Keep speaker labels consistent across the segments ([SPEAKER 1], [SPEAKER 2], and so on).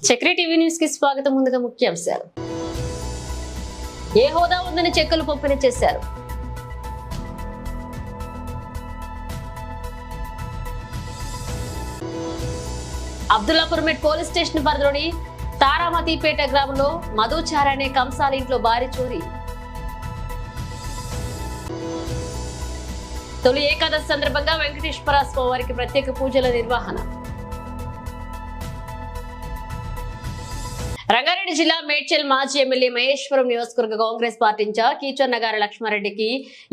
[SPEAKER 1] Chakri TV news కి స్వాగతం. ముందుగా ముఖ్యాంశాలు. ఏ హోదా ఉందని చెక్కులు పంపిణీ చేశారు. అబ్దుల్లాపూర్మెట్ పోలీస్ స్టేషన్ పరిధిలోని తారామతిపేట గ్రామంలో మధుచారి అనే కంసాల ఇంట్లో భారీ చోరీ. తొలి ఏకాదశి సందర్భంగా వెంకటేశ్వర స్వామి వారికి ప్రత్యేక పూజల నిర్వహణ. రంగారెడ్డి జిల్లా మేడ్చల్ మాజీ ఎమ్మెల్యే మహేశ్వరం నియోజకవర్గ కాంగ్రెస్ పార్టీ ఇన్ఛార్జ్ కీచర్ నగారి లక్ష్మారెడ్డికి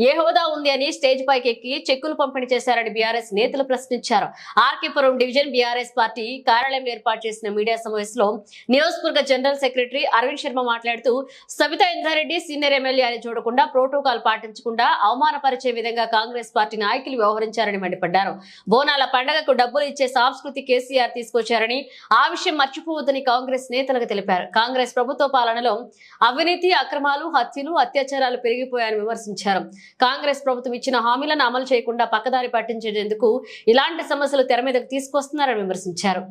[SPEAKER 1] ఏ హోదా ఉంది అని స్టేజ్ పైకి ఎక్కి చెక్కులు పంపిణీ చేశారని బీఆర్ఎస్ నేతలు ప్రశ్నించారు. ఆర్కేపురం డివిజన్ బీఆర్ఎస్ పార్టీ కార్యాలయం ఏర్పాటు చేసిన మీడియా సమావేశంలో నియోజకవర్గ జనరల్ సెక్రటరీ అరవింద్ శర్మ మాట్లాడుతూ సబితా ఇంద్రారెడ్డి సీనియర్ ఎమ్మెల్యే అని చూడకుండా ప్రోటోకాల్ పాటించకుండా అవమానపరిచే విధంగా కాంగ్రెస్ పార్టీ నాయకులు వ్యవహరించారని మండిపడ్డారు. బోనాల పండగకు డబ్బులు ఇచ్చే సంస్కృతి కేసీఆర్ తీసుకొచ్చారని, ఆ విషయం మర్చిపోవద్దని కాంగ్రెస్ నేతలకు తెలిపారు. కాంగ్రెస్ ప్రభుత్వ పాలనలో అవినీతి, అక్రమాలు, హత్యలు, అత్యాచారాలు పెరిగిపోయాయని విమర్శించారు. కాంగ్రెస్ ప్రభుత్వం ఇచ్చిన హామీలను అమలు చేయకుండా పక్కదారి పట్టించేందుకు ఇలాంటి సమస్యలు తెర మీదకు తీసుకొస్తున్నారని విమర్శించారు.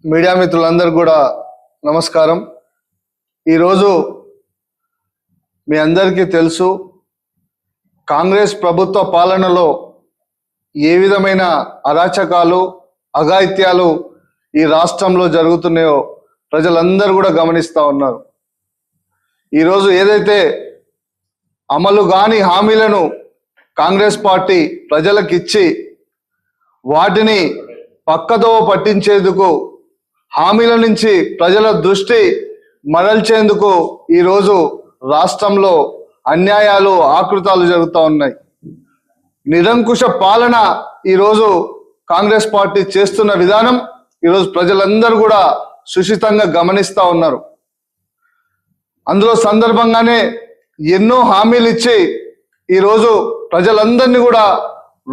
[SPEAKER 2] మీడియా మిత్రులందరూ కూడా నమస్కారం. ఈరోజు మీ అందరికీ తెలుసు, కాంగ్రెస్ ప్రభుత్వ పాలనలో ఏ విధమైన అరాచకాలు, అఘాయిత్యాలు ఈ రాష్ట్రంలో జరుగుతున్నాయో ప్రజలందరూ కూడా గమనిస్తూ ఉన్నారు. ఈరోజు ఏదైతే అమలు కాని హామీలను కాంగ్రెస్ పార్టీ ప్రజలకు ఇచ్చి వాటిని పక్కదో పట్టించేందుకు, హామీల నుంచి ప్రజల దృష్టి మరల్చేందుకు ఈరోజు రాష్ట్రంలో అన్యాయాలు, ఆకృతాలు జరుగుతూ ఉన్నాయి. నిరంకుశ పాలన ఈరోజు కాంగ్రెస్ పార్టీ చేస్తున్న విధానం ఈరోజు ప్రజలందరూ కూడా సుశితంగా గమనిస్తూ ఉన్నారు. అందులో సందర్భంగానే ఎన్నో హామీలు ఇచ్చి ఈరోజు ప్రజలందరినీ కూడా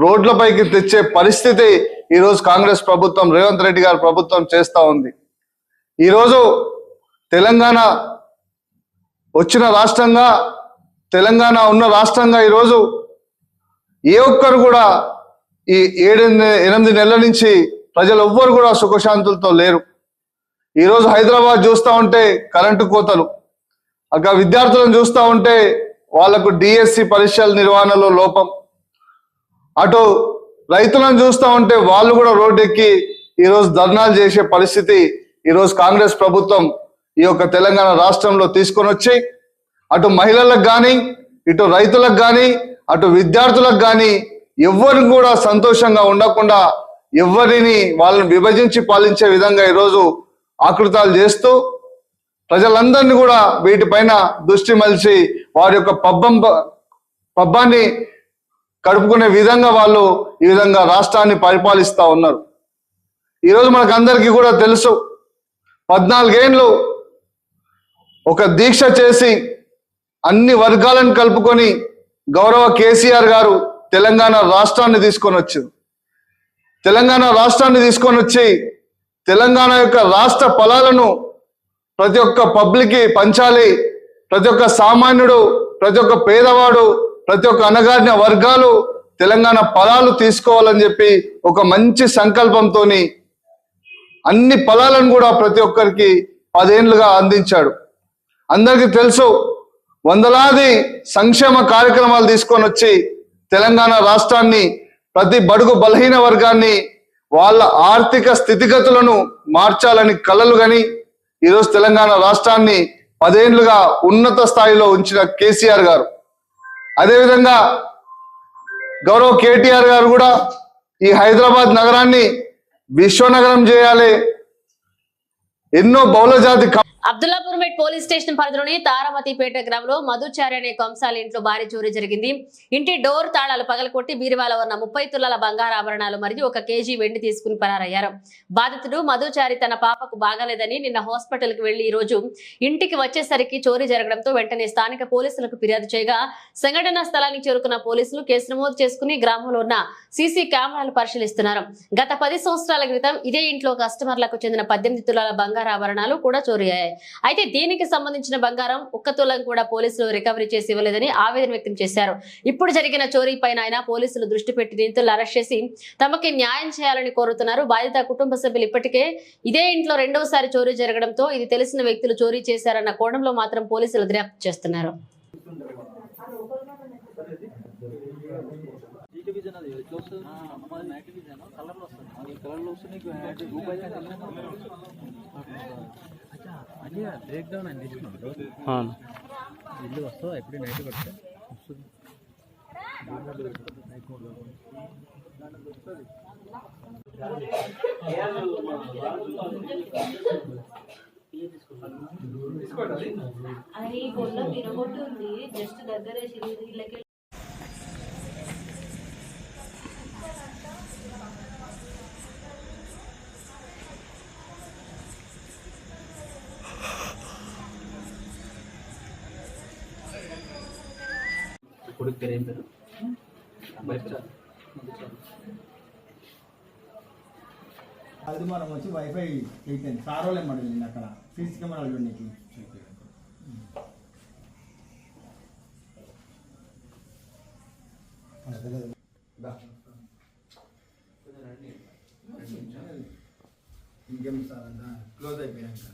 [SPEAKER 2] రోడ్లపైకి తెచ్చే పరిస్థితి ఈరోజు కాంగ్రెస్ ప్రభుత్వం, రేవంత్ రెడ్డి గారి ప్రభుత్వం చేస్తూ ఉంది. ఈరోజు తెలంగాణ వచ్చిన రాష్ట్రంగా, తెలంగాణ ఉన్న రాష్ట్రంగా ఈరోజు ఏ ఒక్కరు కూడా ఈ 7-8 నెలల నుంచి ప్రజలు ఎవ్వరు కూడా సుఖశాంతులతో లేరు. ఈరోజు హైదరాబాద్ చూస్తూ ఉంటే కరెంటు కోతలు, అక్కడ విద్యార్థులను చూస్తూ ఉంటే వాళ్లకు డిఎస్సి పరీక్షల నిర్వహణలో లోపం, అటు రైతులను చూస్తూ ఉంటే వాళ్ళు కూడా రోడ్డెక్కి ఈరోజు ధర్నాలు చేసే పరిస్థితి ఈరోజు కాంగ్రెస్ ప్రభుత్వం ఈ యొక్క తెలంగాణ రాష్ట్రంలో తీసుకొని వచ్చి అటు మహిళలకు కానీ, ఇటు రైతులకు కానీ, అటు విద్యార్థులకు కానీ ఎవరిని కూడా సంతోషంగా ఉండకుండా ఎవరిని వాళ్ళని విభజించి పాలించే విధంగా ఈరోజు ఆకృతాలు చేస్తూ ప్రజలందరినీ కూడా వీటిపైన దృష్టి మలిచి వారి యొక్క పబ్బాన్ని గడుపుకునే విధంగా వాళ్ళు ఈ విధంగా రాష్ట్రాన్ని పరిపాలిస్తూ ఉన్నారు. ఈరోజు మనకందరికీ కూడా తెలుసు, 14 ఏళ్ళు ఒక దీక్ష చేసి అన్ని వర్గాలను కలుపుకొని గౌరవ కేసీఆర్ గారు తెలంగాణ రాష్ట్రాన్ని తీసుకొని వచ్చారు. తెలంగాణ రాష్ట్రాన్ని తీసుకొని వచ్చి తెలంగాణ యొక్క రాష్ట్ర ఫలాలను ప్రతి ఒక్క పబ్లిక్కి పంచాలి, ప్రతి ఒక్క సామాన్యుడు, ప్రతి ఒక్క పేదవాడు, ప్రతి ఒక్క అణగారిన వర్గాలు తెలంగాణ ఫలాలు తీసుకోవాలని చెప్పి ఒక మంచి సంకల్పంతో అన్ని ఫలాలను కూడా ప్రతి ఒక్కరికి 10 ఏళ్లుగా అందించాడు. అందరికీ తెలుసు, వందలాది సంక్షేమ కార్యక్రమాలు తీసుకొని వచ్చి తెలంగాణ రాష్ట్రాన్ని, ప్రతి బడుగు బలహీన వర్గాన్ని వాళ్ళ ఆర్థిక స్థితిగతులను మార్చాలని కలలు గని ఈరోజు తెలంగాణ రాష్ట్రాన్ని 10 ఏళ్లుగా ఉన్నత స్థాయిలో ఉంచిన కేసీఆర్ గారు, అదేవిధంగా గౌరవ కేటీఆర్ గారు కూడా ఈ హైదరాబాద్ నగరాన్ని విశ్వనగరం చేయాలి, ఎన్నో బహుళజాతి
[SPEAKER 1] అబ్దుల్లాపూర్మెట్ పోలీస్ స్టేషన్ పరిధిలోని తారామతిపేట గ్రామంలో మధుచారి అనే కంసాల ఇంట్లో భారీ చోరీ జరిగింది. ఇంటి డోర్ తాళాలు పగలకొట్టి బీరువాలో ఉన్న 30 తులాల బంగారు ఆభరణాలు మరియు 1 కేజీ వెండి తీసుకుని పరారయ్యారు. బాధితుడు మధుచారి తన పాపకు బాగాలేదని నిన్న హాస్పిటల్ కి వెళ్లి ఈ రోజు ఇంటికి వచ్చేసరికి చోరీ జరగడంతో వెంటనే స్థానిక పోలీసులకు ఫిర్యాదు చేయగా సంఘటనా స్థలానికి చేరుకున్న పోలీసులు కేసు నమోదు చేసుకుని గ్రామంలో ఉన్న సీసీ కెమెరాలు పరిశీలిస్తున్నారు. గత 10 సంవత్సరాల క్రితం ఇదే ఇంట్లో కస్టమర్లకు చెందిన 18 తులాల బంగారు ఆభరణాలు కూడా చోరీ అయ్యాయి. అయితే దీనికి సంబంధించిన బంగారం ఒక్క తులం కూడా పోలీసులు రికవరీ చేసి ఇవ్వలేదని ఆవేదన వ్యక్తం చేశారు. ఇప్పుడు జరిగిన చోరీ పైన ఆయన పోలీసులు దృష్టి పెట్టి నిందితులను అరెస్ట్ చేసి తమకి న్యాయం చేయాలని కోరుతున్నారు. బాధిత కుటుంబ సభ్యులు ఇప్పటికే ఇదే ఇంట్లో రెండవసారి చోరీ జరగడంతో ఇది తెలిసిన వ్యక్తులు చోరీ చేశారన్న కోణంలో మాత్రం పోలీసులు దర్యాప్తు చేస్తున్నారు.
[SPEAKER 3] బ్రేక్ డౌన్ అని ఇల్లు వస్తుందా ఎప్పుడు నైట్ పడితే
[SPEAKER 4] అది గొల్ల తిరగొట్టుంది జస్ట్ దగ్గర ఇళ్ళకి
[SPEAKER 3] కొడుకు పేరు ఏం పేరు
[SPEAKER 5] అది మనం వచ్చి వైఫై అయిపోయింది సారోలే మడలింది అక్కడ సీసీ కెమెరాలు చూడడానికి ఇంకేం సార్ అంతా క్లోజ్ అయిపోయాక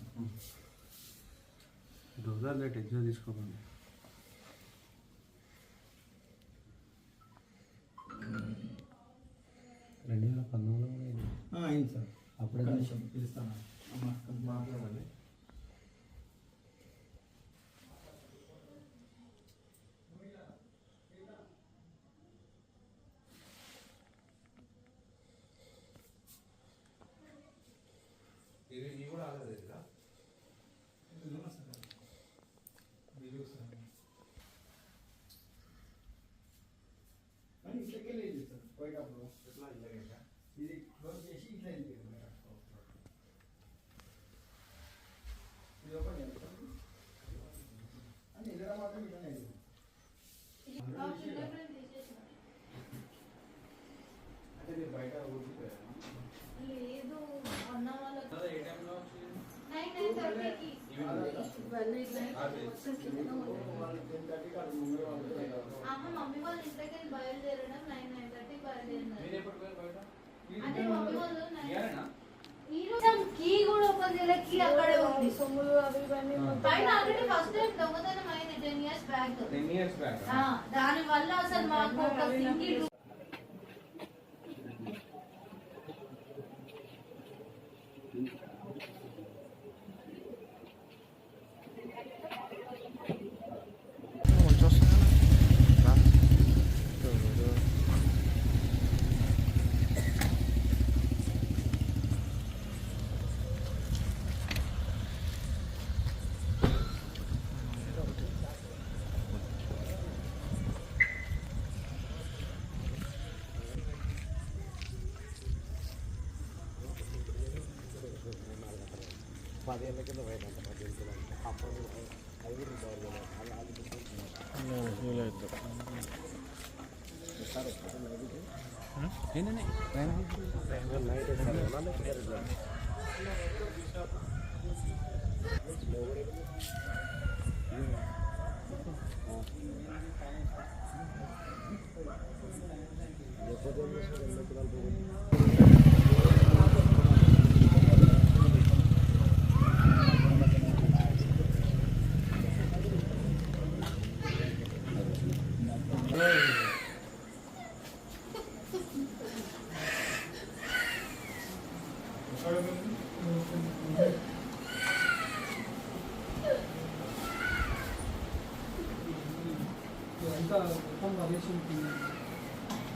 [SPEAKER 3] డోజర్ టెన్షన్ తీసుకోకండి. 2019
[SPEAKER 5] అయింది సార్ అప్పుడే పిలుస్తాను మాట్లాడాలి. ఇది క్లోజ్ చేసి ఇట్లా వెళ్ళిపోయింది. ఇది ఓపెన్ చేస్తాను అని ఇలా మాత్రం ఇట్లా అంటే మీరు బయట ఊరిపోయారా?
[SPEAKER 4] లేదు అన్న వాళ్ళకి మమ్మీ వాళ్ళ ఇంట్లోకి వెళ్ళి బయలుదేరడం 9:30 బయలుదేరినారు. అంటే మమ్మీ వాళ్ళు కీ కూడా ఓపెన్ చేయలేదు. కీ అక్కడే ఉంది. సొమ్ములు అవి ఇవన్నీ పైన ఆల్రెడీ ఫస్ట్ టైం దొంగతనం అయింది 10 years బ్యాక్. దాని వల్ల అసలు మాకు ఒక సింగిల్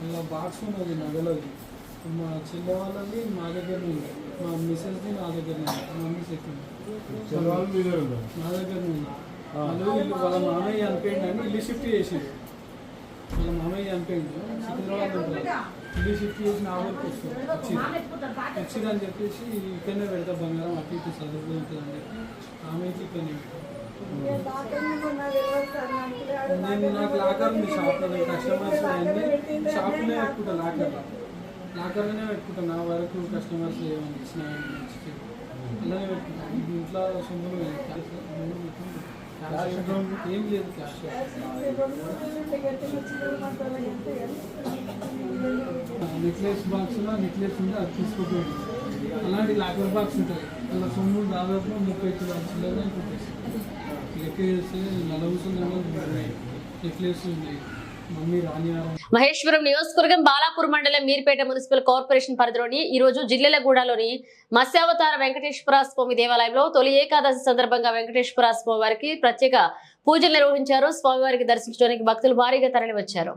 [SPEAKER 6] ఇలా బాక్స్ ఉన్నది నగలది మా చెల్లె వాళ్ళది మా దగ్గర ఉంది, మా మిస్సెస్ది నా దగ్గర ఉంది, మమ్మీ చెప్పింది నా దగ్గర ఉంది. వాళ్ళు వాళ్ళ మామయ్య చనిపోయింది అని ఇల్లు షిఫ్ట్ చేసింది. వాళ్ళ మామయ్య చనిపోయింది సికింద్రాబాద్ ఉంటుంది, ఇల్లు షిఫ్ట్ చేసి నా వరకు వచ్చింది అని చెప్పేసి ఇక్కడనే పెడతా బంగారం అటు ఇటు చదువుతూ ఉంటుంది అని చెప్పి ఆమెకి ఇక్కడనే నేను నాకు లాకర్ ఉంది షాప్లో, కస్టమర్స్ అన్నీ షాప్లోనే పెట్టుకుంటాను, లాకర్లోనే పెట్టుకుంటాను. నా వరకు కస్టమర్స్ ఏమైనా ఇచ్చినా అలానే పెట్టుకున్నాం. ఇంట్లో సొమ్ములు ఏం లేదు క్యాష్. నెక్లెస్ బాక్స్లో నెక్లెస్ ఉంటే అది తీసుకుంటుంది. అలాంటి లాకర్ బాక్స్ ఉంటుంది, అలా సొమ్ము దాదాపు 30 కిలోల చిల్లర లెక్క చేస్తే 40 నెక్లెస్ ఉన్నాయి. మమ్మీ రానియారం.
[SPEAKER 1] మహేశ్వరం నియోజకవర్గం బాలాపూర్ మండలం మీర్పేట మున్సిపల్ కార్పొరేషన్ పరిధిలోని ఈ రోజు జిల్లెలగూడలోని మత్స్యావతార వెంకటేశ్వర స్వామి దేవాలయంలో తొలి ఏకాదశి సందర్భంగా వెంకటేశ్వర స్వామి వారికి ప్రత్యేక పూజలు నిర్వహించారు. స్వామివారికి దర్శించడానికి భక్తులు భారీగా తరలి వచ్చారు.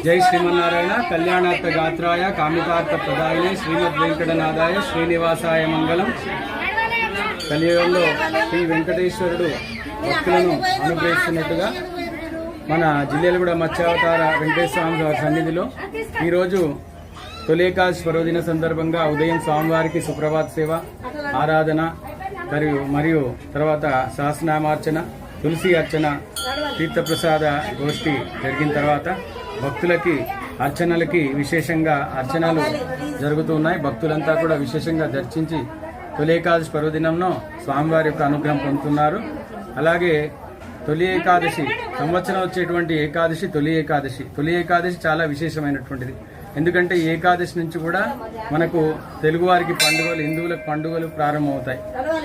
[SPEAKER 3] జై శ్రీమన్నారాయణ కళ్యాణార్థ గాత్రాయ కామితార్థ ప్రదాయనే శ్రీమద్ వెంకటనాథాయ శ్రీనివాసాయ మంగళం. కలియుగంలో శ్రీ వెంకటేశ్వరుడు భక్తులను అనుగ్రహిస్తున్నట్టుగా మన జిల్లాలో కూడా మత్స్యావతార వెంకటేశ్వర స్వామి వారి సన్నిధిలో ఈరోజు తొలి ఏకాదశి పర్వదిన సందర్భంగా ఉదయం స్వామివారికి సుప్రభాత సేవ, ఆరాధన మరియు తర్వాత సహస్రనామార్చన, తులసి అర్చన, తీర్థప్రసాద గోష్ఠి జరిగిన తర్వాత భక్తులకి అర్చనలకి విశేషంగా అర్చనలు జరుగుతున్నాయి. భక్తులంతా కూడా విశేషంగా దర్శించి తొలి ఏకాదశి పర్వదినంలో స్వామివారి యొక్క అనుగ్రహం పొందుతున్నారు. అలాగే తొలి ఏకాదశి సంవత్సరం వచ్చేటువంటి ఏకాదశి తొలి ఏకాదశి చాలా విశేషమైనటువంటిది. ఎందుకంటే ఏకాదశి నుంచి కూడా మనకు తెలుగువారికి పండుగలు, హిందువులకు పండుగలు ప్రారంభమవుతాయి.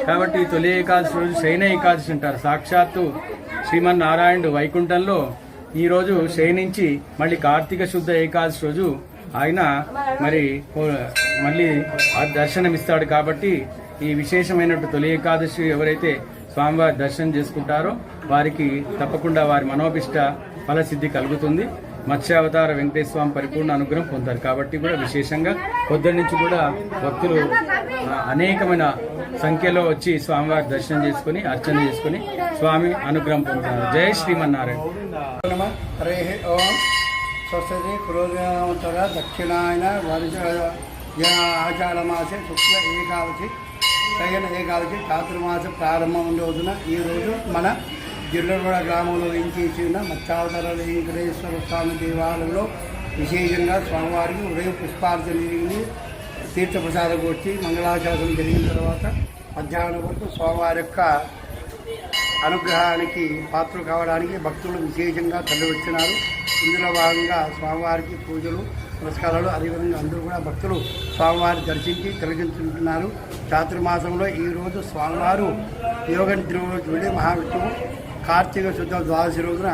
[SPEAKER 3] కాబట్టి తొలి ఏకాదశి రోజు శయన ఏకాదశి అంటారు. సాక్షాత్తు శ్రీమన్నారాయణుడు వైకుంఠంలో ఈ రోజు శయనించి మళ్ళీ కార్తీక శుద్ధ ఏకాదశి రోజు ఆయన మళ్ళీ దర్శనమిస్తాడు. కాబట్టి ఈ విశేషమైనటువంటి తొలి ఏకాదశి ఎవరైతే స్వామివారి దర్శనం చేసుకుంటారో వారికి తప్పకుండా వారి మనోభిష్ట ఫలసిద్ధి కలుగుతుంది. మత్స్యావతార వెంకటేశ్వర స్వామి పరిపూర్ణ అనుగ్రహం పొందారు. కాబట్టి కూడా విశేషంగా పొద్దున్న నుంచి కూడా భక్తులు అనేకమైన సంఖ్యలో వచ్చి స్వామివారి దర్శనం చేసుకుని అర్చన చేసుకుని స్వామి అనుగ్రహం పొందుతున్నారు. జై శ్రీమన్నారాయణ.
[SPEAKER 7] హరే ఓం స్వస్తి పురోగమంతర దక్షిణాయన వర్ష ఆషాఢమాసే శుక్ల ఏకాదశి శయన ఏకాదశి చాతుర్మాస ప్రారంభం రోజున ఈరోజు మన జిల్లగూడ గ్రామంలో వేయించేసిన మత్స్యావతార వెంకటేశ్వర స్వామి దేవాలయంలో విశేషంగా స్వామివారికి ఉదయం పుష్పార్చన జరిగింది. తీర్థప్రసాద గోష్ఠి మంగళాశాసనం జరిగిన తర్వాత మధ్యాహ్నం వరకు స్వామివారి యొక్క అనుగ్రహానికి పాత్రలు కావడానికి భక్తులు విశేషంగా తరలివచ్చినారు. ఇందులో భాగంగా స్వామివారికి పూజలు, పురస్కారాలు, అదేవిధంగా అందరూ కూడా భక్తులు స్వామివారిని దర్శించి తిలకించుకుంటున్నారు. చాతుర్మాసంలో ఈరోజు స్వామివారు యోగనిద్ర రోజు వెళ్ళి మహావిష్ణువు కార్తీక శుద్ధ ద్వాదశి రోజున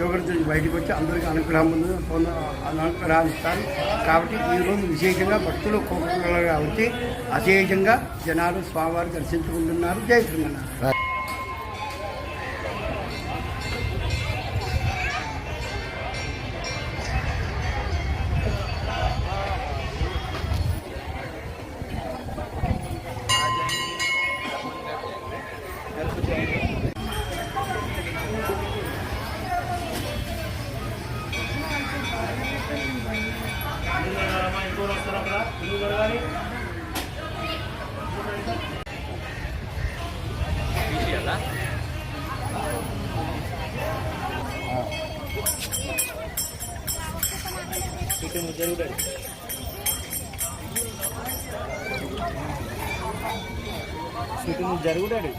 [SPEAKER 7] యోగనిద్ర నుంచి బయటకు వచ్చి అందరికీ అనుగ్రహాన్ని ఇస్తారు. కాబట్టి ఈరోజు విశేషంగా భక్తులు కోపంగా వచ్చి అశేషంగా జనాలు స్వామివారిని దర్శించుకుంటున్నారు. జై శ్రీమన్నారాయణ.
[SPEAKER 3] జరుగుతాడు.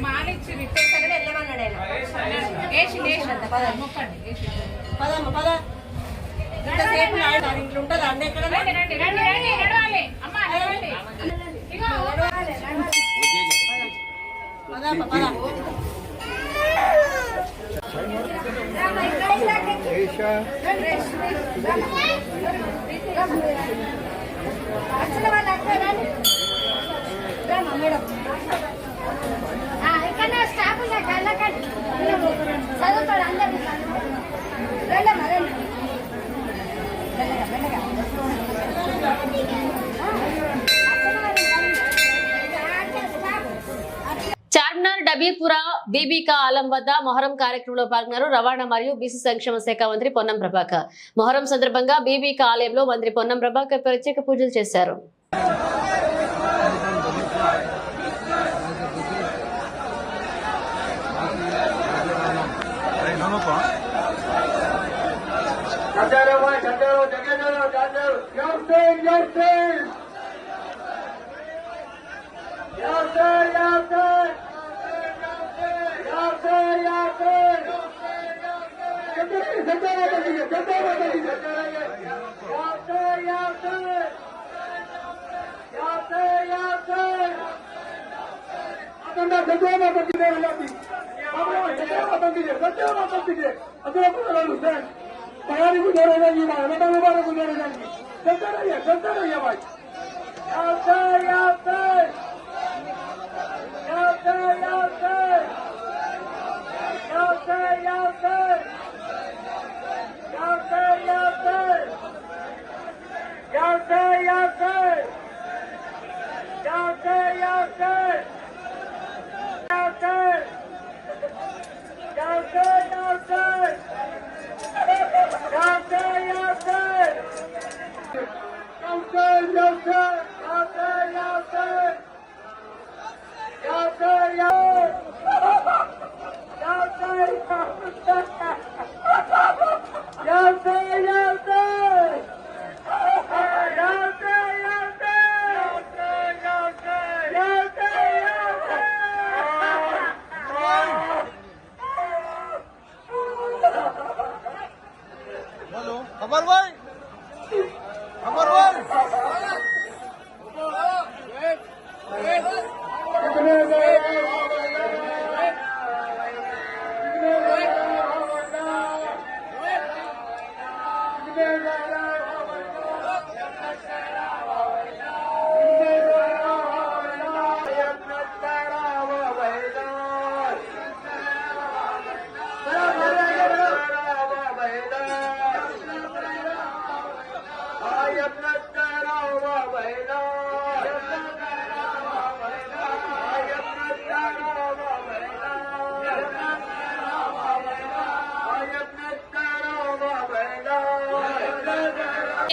[SPEAKER 4] మాలిచ్చి రిట్టేస్తాడు వెళ్ళమన్నాడు ఆయన వేసింది పదమ్మ పద ఇంతసేపు ఇంట్లో ఉంటుంది అన్న ఎక్కడ పదమ్మ పద మేడం ఇక్కడ స్టాఫ్ చదువుతాడు అందరు రండమ్మా రండి
[SPEAKER 1] చార్మినార్ డబీపుర బీబీకా ఆలం వద్ద మొహరం కార్యక్రమంలో పాల్గొన్నారు రవాణా మరియు బీసీ సంక్షేమ శాఖ మంత్రి పొన్నం ప్రభాకర్. మొహరం సందర్భంగా బీబీకా ఆలయంలో మంత్రి పొన్నం ప్రభాకర్ ప్రత్యేక పూజలు చేశారు.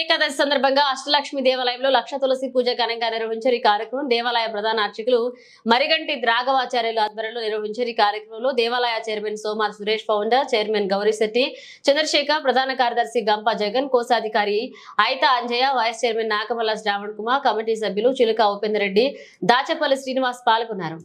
[SPEAKER 1] ఏకాదశి సందర్భంగా అష్టలక్ష్మి దేవాలయంలో లక్ష తులసి పూజ ఘనంగా నిర్వహించారు. ఈ కార్యక్రమం దేవాలయ ప్రధాన అర్చకులు మరిగంటి రాఘవాచార్యుల ఆధ్వర్యంలో నిర్వహించారు. ఈ కార్యక్రమంలో దేవాలయ chairman Somar Suresh, founder chairman Gourishetty Chandrasekhar, ప్రధాన కార్యదర్శి గంప జగన్, కోశాధికారి Aitha Anjaiah, vice chairman Nakamalla Shravan Kumar, committee సభ్యులు చిలుక ఉపేందర్ రెడ్డి, దాచపల్లి శ్రీనివాస్ పాల్గొన్నారు.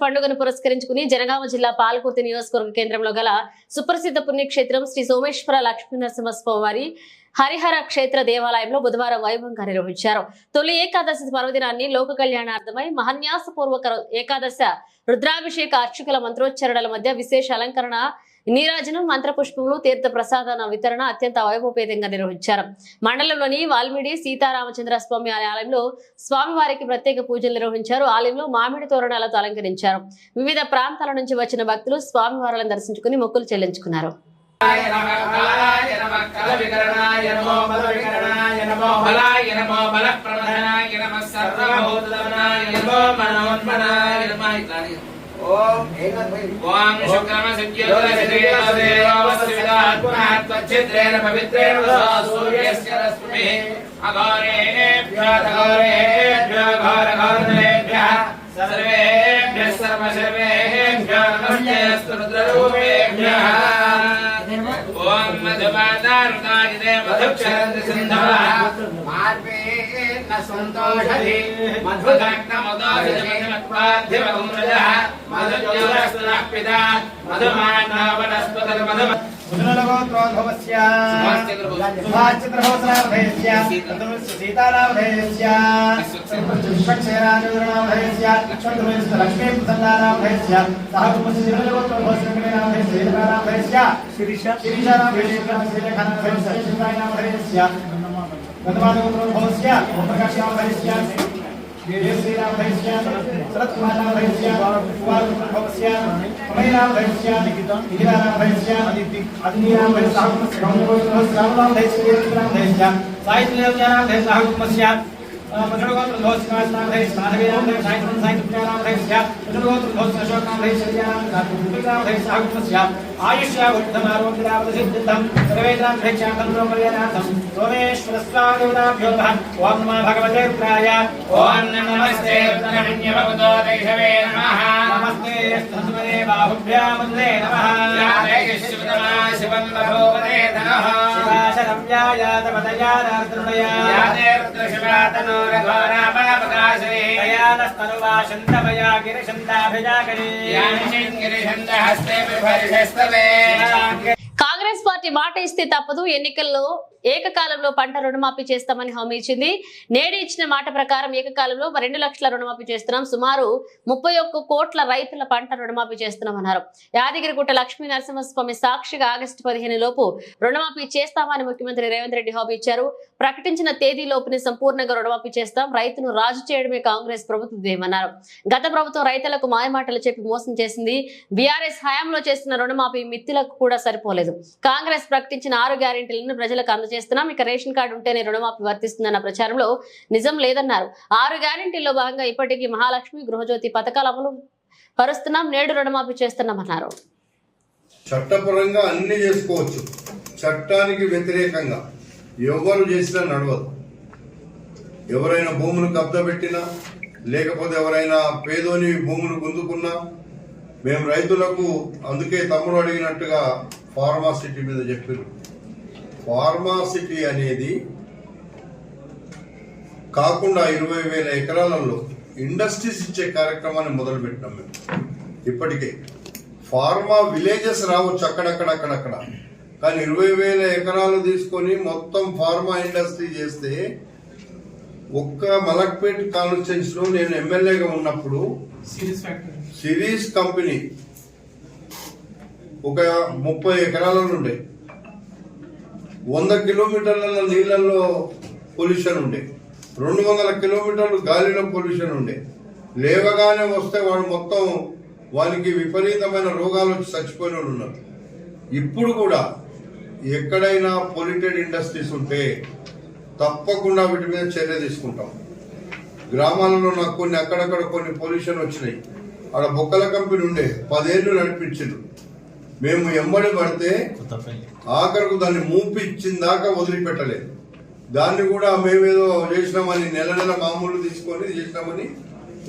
[SPEAKER 1] పండుగను పురస్కరించుకుని జనగామ జిల్లా పాలకుర్తి నియోజకవర్గ కేంద్రంలో గల సుప్రసిద్ధ పుణ్యక్షేత్రం శ్రీ సోమేశ్వర లక్ష్మీనరసింహస్వామి వారి హరిహర క్షేత్ర దేవాలయంలో బుధవారం వైభవంగా నిర్వహించారు. తొలి ఏకాదశి పర్వదినాన్ని లోక కళ్యాణార్థమై మహాన్యాసపూర్వక ఏకాదశ రుద్రాభిషేక అర్చకుల మంత్రోచ్చరణల మధ్య విశేష అలంకరణ, నీరాజనం, మంత్రపుష్పములు, తీర్థ ప్రసాదన వితరణ అత్యంత వైభవపేతంగా నిర్వహించారు. మండలంలోని వాల్మీడి సీతారామచంద్ర స్వామి ఆలయంలో స్వామివారికి ప్రత్యేక పూజలు నిర్వహించారు. ఆలయంలో మామిడి తోరణాలతో అలంకరించారు. వివిధ ప్రాంతాల నుంచి వచ్చిన భక్తులు స్వామివారులను దర్శించుకుని మొక్కులు చెల్లించుకున్నారు.
[SPEAKER 8] ओम शुक्रम सज्जोदेवास्विदात्महात्मच्छिद्रेण पवित्रेण सूर्यस्य रश्मिः अघोरेभ्यः घोरघोरेभ्यः सर्वेभ्यः सर्वसर्वेभ्यः नमस्तेऽस्तु रुद्ररूपेभ्यः। ओम मधुमादारुदाजिते मधुक्षरन्ति सिन्धवः मार्वेन्न सन्तोषधि मधुदग्धमुदोषधमत्वाद्धिमगुंरजः मधुज्योरस्तुनः पिता मधुमान्नवनस्पतिर्मधु
[SPEAKER 5] सुनलगोत्रोद्भवस्य सुभाचित्रभवसनामधेयस्य सीतानामधेयस्य विश्वक्षेराजोदरनामधेयस्य लक्ष्मणधर्मस्य लक्ष्मीप्रसन्नानामधेयस्य सहकुटुम्बस्य सुनलगोत्रोद्भवस्य नामधेयस्य शिरीषानामधेयस्य श्रीलेखानामधेयस्य गतमानगोत्रोद्भवस्य प्रकाशनामधेयस्य श्रीरामधेयस्य शरत्कुमारनामधेयस्य कुमारगोत्रोद्भवस्य अमयनामधेयस्य निखिलानामधेयस्य अदिनीनामधेयस्य सहकुटुम्बस्य गौरवोत्रोद्भवस्य रामनामधेयस्य कीर्तिनामधेयस्य साहित्यनामधेयस्य सहकुटुम्बस्य मधुरगोत्रोद्भवस्य नामधेयस्य माधवीनामधेयस्य साहित्यनामधेयस्य मधुरगोत्रोद्भवस्य अशोकनामधेयस्य नामधेयस्य सहकुटुम्बस्य आयुष्यावृद्धमारोग्यदावसिद्धितं सर्वेदामधेयस्य कल्पमर्यादार्थं सोमेश्वरस्वामिनाभ्यो नमः। ओम नमः भगवते रुद्राय।
[SPEAKER 8] ओम नमस्ते रुद्रमन्यभवतो दैषवे नमः।
[SPEAKER 5] नमस्ते स्तुते बाहुभ्यामुदे नमः।
[SPEAKER 8] यादेशिवतमा शिवं बभूवते धनः।
[SPEAKER 5] शिवाशरव्यायातपदयानार्दृणया
[SPEAKER 8] यादे रुद्रशिवातनोरघोरापापकाशे
[SPEAKER 5] दयानस्तनुवा शन्तमया गिरिशन्ताभिजागरे
[SPEAKER 8] यानिशिङ्गिरिशन्तहस्ते बिभर्षस्तवे।
[SPEAKER 1] కాంగ్రెస్ పార్టీ మాట ఇస్తే తప్పదు, ఎన్నికల్లో ఏకకాలంలో పంట రుణమాఫీ చేస్తామని హామీ ఇచ్చింది. నేడు ఇచ్చిన మాట ప్రకారం ఏకకాలంలో 2 లక్షల రుణమాఫీ చేస్తున్నాం. సుమారు 31 కోట్ల రైతుల పంట రుణమాఫీ చేస్తున్నామన్నారు. యాదగిరిగుట్ట లక్ష్మీ నరసింహస్వామి సాక్షిగా ఆగస్టు 15 లోపు రుణమాఫీ చేస్తామని ముఖ్యమంత్రి రేవంత్ రెడ్డి హామీ ఇచ్చారు. ప్రకటించిన తేదీలోపునే సంపూర్ణంగా రుణమాఫీ చేస్తాం. రైతును రాజు చేయడమే కాంగ్రెస్ ప్రభుత్వం ధ్యేయమన్నారు. గత ప్రభుత్వం రైతులకు మాయమాటలు చెప్పి మోసం చేసింది. బీఆర్ఎస్ హయాంలో చేసిన రుణమాఫీ మిత్తులకు కూడా సరిపోలేదు. కాంగ్రెస్ ప్రకటించిన 6 గ్యారెంటీలను ప్రజలకు అందజేస్తున్నాం. ఇక రేషన్ కార్డు ఉంటేనే రుణమాఫీ వర్తిస్తుందన్న ప్రచారంలో నిజం లేదన్నారు. 6 గ్యారెంటీల్లో భాగంగా ఇప్పటికీ మహాలక్ష్మి, గృహజ్యోతి పథకాలు అమలు పరుస్తున్నాం. నేడు రుణమాఫీ చేస్తున్నామన్నారు.
[SPEAKER 9] చట్టపరంగా అన్ని చేసుకోవచ్చు. చట్టానికి వ్యతిరేకంగా ఎవరు చేసినా నడవదు. ఎవరైనా భూములు కబ్జా పెట్టినా, లేకపోతే ఎవరైనా పేదోని భూములు గుంజుకున్నా మేము రైతులకు, అందుకే తమ్ముడు అడిగినట్టుగా ఫార్మాసిటీ మీద చెప్పారు. ఫార్మాసిటీ అనేది కాకుండా 20,000 ఎకరాలలో ఇండస్ట్రీస్ ఇచ్చే కార్యక్రమాన్ని మొదలు పెట్టినాం మేము. ఇప్పటికే ఫార్మా విలేజెస్ రావచ్చు అక్కడక్కడ, కానీ 20,000 ఎకరాలు తీసుకొని మొత్తం ఫార్మా ఇండస్ట్రీ చేస్తే ఒక్క మలక్పేట్ కాన్స్టిట్యున్సీలో నేను ఎమ్మెల్యేగా ఉన్నప్పుడు సిరీస్ కంపెనీ ఒక 30 ఎకరాలలో ఉండే, 100 కిలోమీటర్ల నీళ్లలో పొల్యూషన్ ఉండే, 200 కిలోమీటర్లు గాలిలో పొల్యూషన్ ఉండే. లేవగానే వస్తే వాడు మొత్తం వానికి విపరీతమైన రోగాలు వచ్చి చచ్చిపోయిన వాళ్ళు ఉన్నారు. ఇప్పుడు కూడా ఎక్కడైనా పొల్యూటెడ్ ఇండస్ట్రీస్ ఉంటే తప్పకుండా వీటి మీద చర్య తీసుకుంటాం. గ్రామాలలో నాకు కొన్ని అక్కడక్కడ కొన్ని పొల్యూషన్ వచ్చినాయి. ఆడ బొక్కల కంపెనీ ఉండే 10 ఏళ్ళు నడిపించిండ్రు. మేము ఎంబడి పడితే ఆఖరకు దాన్ని మూపిచ్చిన దాకా వదిలిపెట్టలేదు. దాన్ని కూడా మేమేదో చేసినామని నెల నెల మామూలు తీసుకొని చేసినామని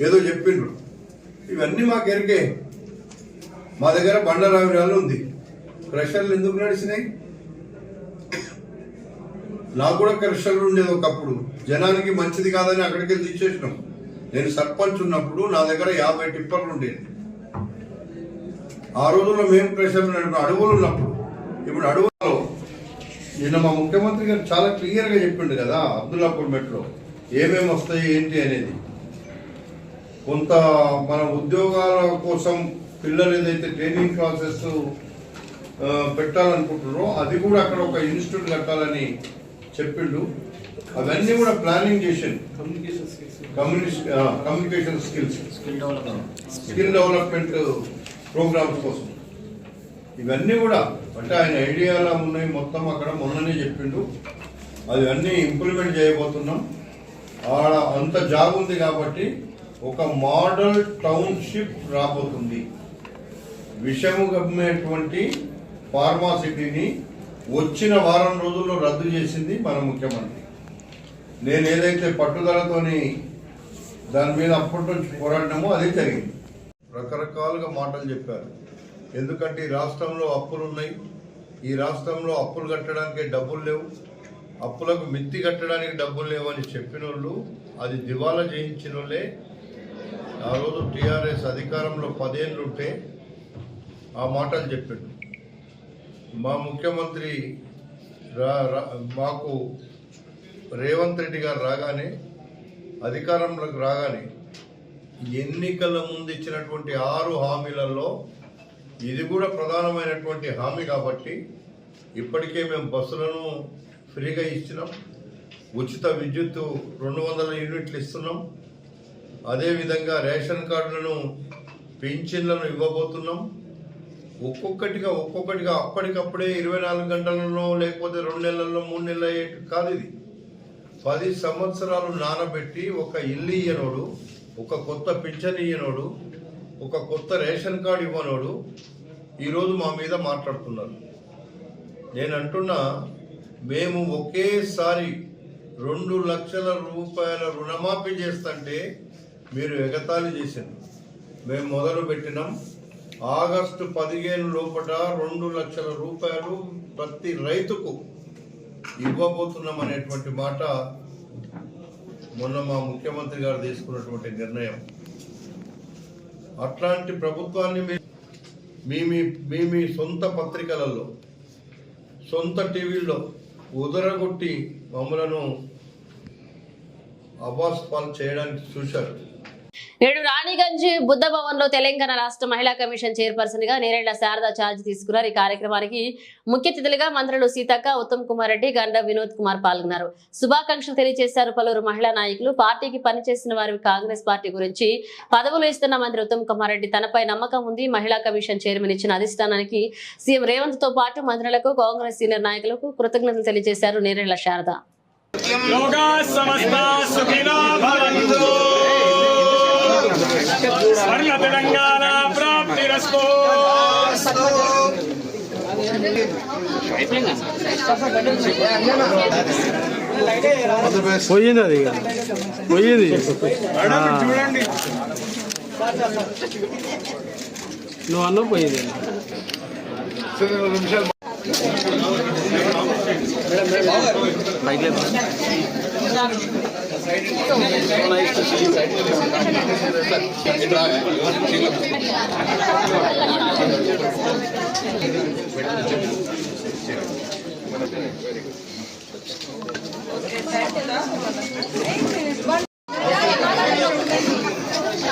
[SPEAKER 9] ఏదో చెప్పిండ్రు. ఇవన్నీ మాకు ఎరికే. మా దగ్గర బండరావిరాలు ఉంది. క్రషర్లు ఎందుకు నడిచినాయి? నాకు కూడా క్రషర్లు ఉండేది ఒకప్పుడు. జనానికి మంచిది కాదని అక్కడికి వెళ్ళి తీసేసినాం. నేను సర్పంచ్ ఉన్నప్పుడు నా దగ్గర 50 టిప్పర్లు ఉండేది. ఆ రోజుల్లో మేము క్రషర్లు నడిపిన అడవులు ఉన్నప్పుడు. ఇప్పుడు అడవులలో నిన్న మా ముఖ్యమంత్రి గారు చాలా క్లియర్గా చెప్పిండు కదా, అబ్దుల్లాపూర్ మెట్రో ఏమేమి వస్తాయి ఏంటి అనేది. కొంత మన ఉద్యోగాల కోసం పిల్లలు ఏదైతే ట్రైనింగ్ క్లాసెస్ పెట్టాలనుకుంటున్నారో అది కూడా అక్కడ ఒక ఇన్స్టిట్యూట్ కట్టాలని చెప్పిండు. అవన్నీ కూడా ప్లానింగ్ చేసిండు. Communication skills, skill development programs కోసం ఇవన్నీ కూడా అంటే ఆయన ఐడియాలా ఉన్నాయి. మొత్తం అక్కడ మొన్ననే చెప్పిండు. అది అన్నీ ఇంప్లిమెంట్ చేయబోతున్నాం. ఆడ అంత జాబ్ ఉంది కాబట్టి ఒక మోడల్ టౌన్షిప్ రాబోతుంది. విషము గమ్మేటువంటి ఫార్మాసిటీని వచ్చిన వారం రోజుల్లో రద్దు చేసింది మన ముఖ్యమంత్రి. నేను ఏదైతే పట్టుదలతోని దాని మీద అప్పటి నుంచి పోరాడినామో అదే జరిగింది. రకరకాలుగా మాటలు చెప్పారు. ఎందుకంటే ఈ రాష్ట్రంలో అప్పులు ఉన్నాయి, ఈ రాష్ట్రంలో అప్పులు కట్టడానికి డబ్బులు లేవు, అప్పులకు మిత్తి కట్టడానికి డబ్బులు లేవని చెప్పిన వాళ్ళు అది దివాలా చేయించిన వాళ్ళే. ఆ రోజు టీఆర్ఎస్ అధికారంలో 10 ఏళ్ళు ఉంటే ఆ మాటలు చెప్పిండు. మా ముఖ్యమంత్రి మాకు రేవంత్ రెడ్డి గారు రాగానే అధికారంలోకి రాగానే ఎన్నికల ముందు ఇచ్చినటువంటి 6 హామీలలో ఇది కూడా ప్రధానమైనటువంటి హామీ కాబట్టి ఇప్పటికే మేము బస్సులను ఫ్రీగా ఇచ్చినాం, ఉచిత విద్యుత్తు 200 యూనిట్లు ఇస్తున్నాం, అదేవిధంగా రేషన్ కార్డులను పింఛన్లను ఇవ్వబోతున్నాం. ఒక్కొక్కటిగా అప్పటికప్పుడే 24 గంటలలో లేకపోతే 2 నెలల్లో 3 నెలలు అయ్యేట్టు కాదు. ఇది 10 సంవత్సరాలు నానబెట్టి ఒక ఇల్లు ఇయ్యనోడు, ఒక కొత్త పింఛన్ ఇయ్యనోడు, ఒక కొత్త రేషన్ కార్డు ఇవ్వనోడు ఈరోజు మా మీద మాట్లాడుతున్నారు. నేను అంటున్నా, మేము ఒకేసారి 2 లక్షల రూపాయల రుణమాఫీ చేస్తుంటే మీరు ఎగతాళి చేశారు. మేము మొదలు పెట్టినాం. ఆగస్టు 15 లోపల 2 లక్షల రూపాయలు ప్రతి రైతుకు ఇవ్వబోతున్నాం అనేటువంటి మాట మొన్న మా ముఖ్యమంత్రి గారు తీసుకున్నటువంటి నిర్ణయం. అట్లాంటి ప్రభుత్వాన్ని మీ సొంత పత్రికలలో, సొంత టీవీల్లో ఉదరగొట్టి మమ్మలను అబాస్ పాలు చేయడానికి చూశారు.
[SPEAKER 1] నేడు రాణిగంజ్ బుద్ధ భవన్ లో తెలంగాణ రాష్ట్ర మహిళా కమిషన్ చైర్పర్సన్ గా నేరేళ్ల శారద ఛార్జ్ తీసుకున్నారు. ఈ కార్యక్రమానికి ముఖ్య అతిథులుగా మంత్రులు సీతక్క, ఉత్తమ్ కుమార్ రెడ్డి, గండ వినోద్ కుమార్ పాల్గొన్నారు. శుభాకాంక్షలు తెలియజేశారు పలువురు మహిళా నాయకులు. పార్టీకి పనిచేసిన వారి కాంగ్రెస్ పార్టీ గురించి పదవులు ఇస్తున్న మంత్రి ఉత్తమ్ కుమార్ రెడ్డి తనపై నమ్మకం ఉంది. మహిళా కమిషన్ చైర్మన్ ఇచ్చిన అధిష్టానానికి సీఎం రేవంత్ తో పాటు మంత్రులకు, కాంగ్రెస్ సీనియర్ నాయకులకు కృతజ్ఞతలు తెలియజేశారు నేరేళ్ల శారద.
[SPEAKER 8] తెలంగాణ ప్రాప్తిరస్తు.
[SPEAKER 6] పోయింది, అది పోయింది.
[SPEAKER 3] చూడండి,
[SPEAKER 6] నువ్వు అన్న పోయింది.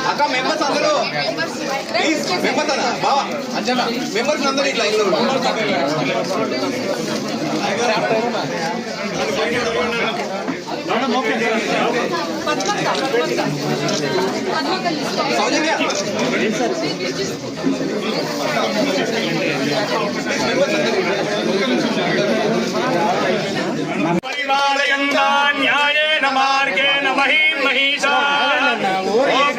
[SPEAKER 10] అక్క మెంబర్స్ అందరూ ప్లీజ్ మెంబర్స్ అన్న బావా అంజనా మెంబర్స్ అందరూ ఇట్లా
[SPEAKER 8] న్యాయేన మార్గేణ మహీమహీషా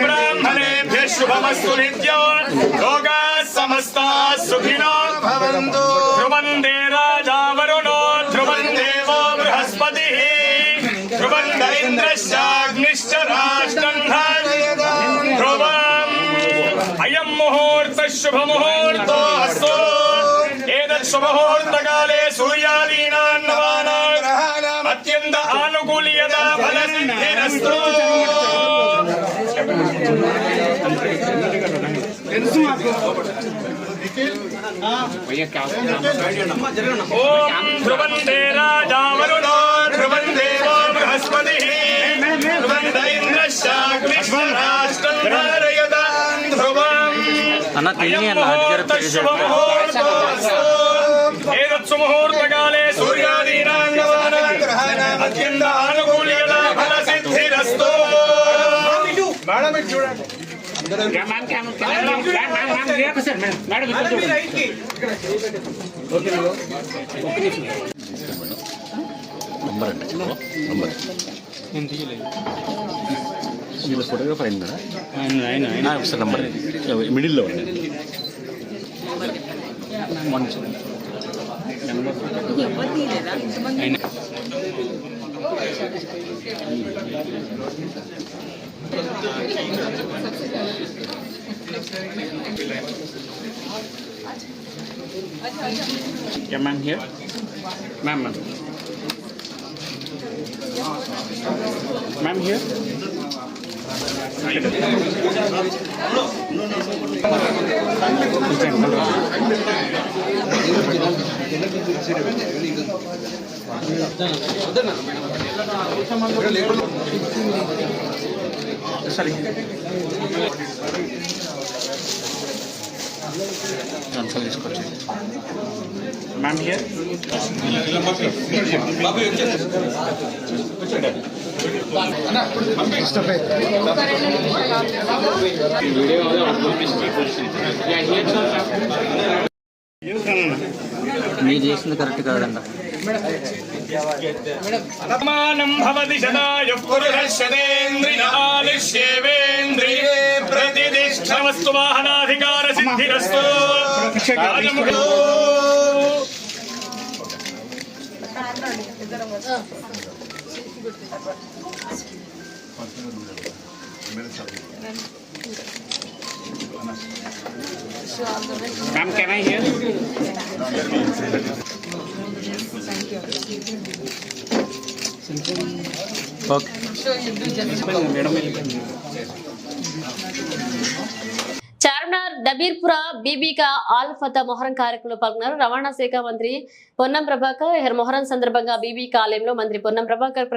[SPEAKER 8] బ్రాహ్మణేభ్యः శుభమస్తు నిత్యం లోకాः సమస్తాः సుఖినో భవంతు ధ్రువందే రాజా వరుణో ధ్రువం దేవో బృహస్పతిः ధ్రువం ఇంద్రశ్చాగ్నిశ్చ రాష్ట్రం ధ్రువం అయం ముహూర్తः శుభముహూర్తోऽస్తు ఏతత్ శుభముహూర్తకాలే సూర్యాదీనాం నవానాం అత్యంత ఆనుకూల్యతా ఫలసిద్ధిరస్తు. ఓం ధ్రువందే రాజా వరుణో ధ్రువం దేవో బృహస్పతిః ధ్రువం ఇంద్రశ్చాగ్నిశ్చ రాష్ట్రం ధారయతాం ధ్రువం అయం ముహూర్తః శుభముహూర్తోऽస్తు ఏతత్ సుముహూర్తకాలే సూర్యాదీనాం నవానాం గ్రహాణాం అత్యంత ఆనుకూల్యతా ఫలసిద్ధిరస్తు.
[SPEAKER 11] ఫోటోగ్రాఫర్ అయినా ఒకసారి నంబర్ మిడిల్లో ఉండే Yeah, ma'am, here. Ma'am. Ma'am, here. Sorry. Cancel this question. Ma'am, here.
[SPEAKER 10] మీరు చేసింది కరెక్ట్ కాదండి.
[SPEAKER 8] సమానం భవతి శతాయుః పురుషశతేంద్రియ ఆయుష్యేవేంద్రియే ప్రతిష్ఠమస్తు వాహనాధికార సిద్ధిరస్తు.
[SPEAKER 11] Ma'am, can I hear? Okay.
[SPEAKER 1] Charminar Dabirpura Bibi Ka all Fatah Muharram కార్యక్రమంలో పాల్గొన్నారు. రవాణా శాఖ మంత్రి పొన్నం ప్రభాకర్ మొహరం సందర్భంగా బీబీకా ఆలయంలో మంత్రి పొన్నం ప్రభాకర్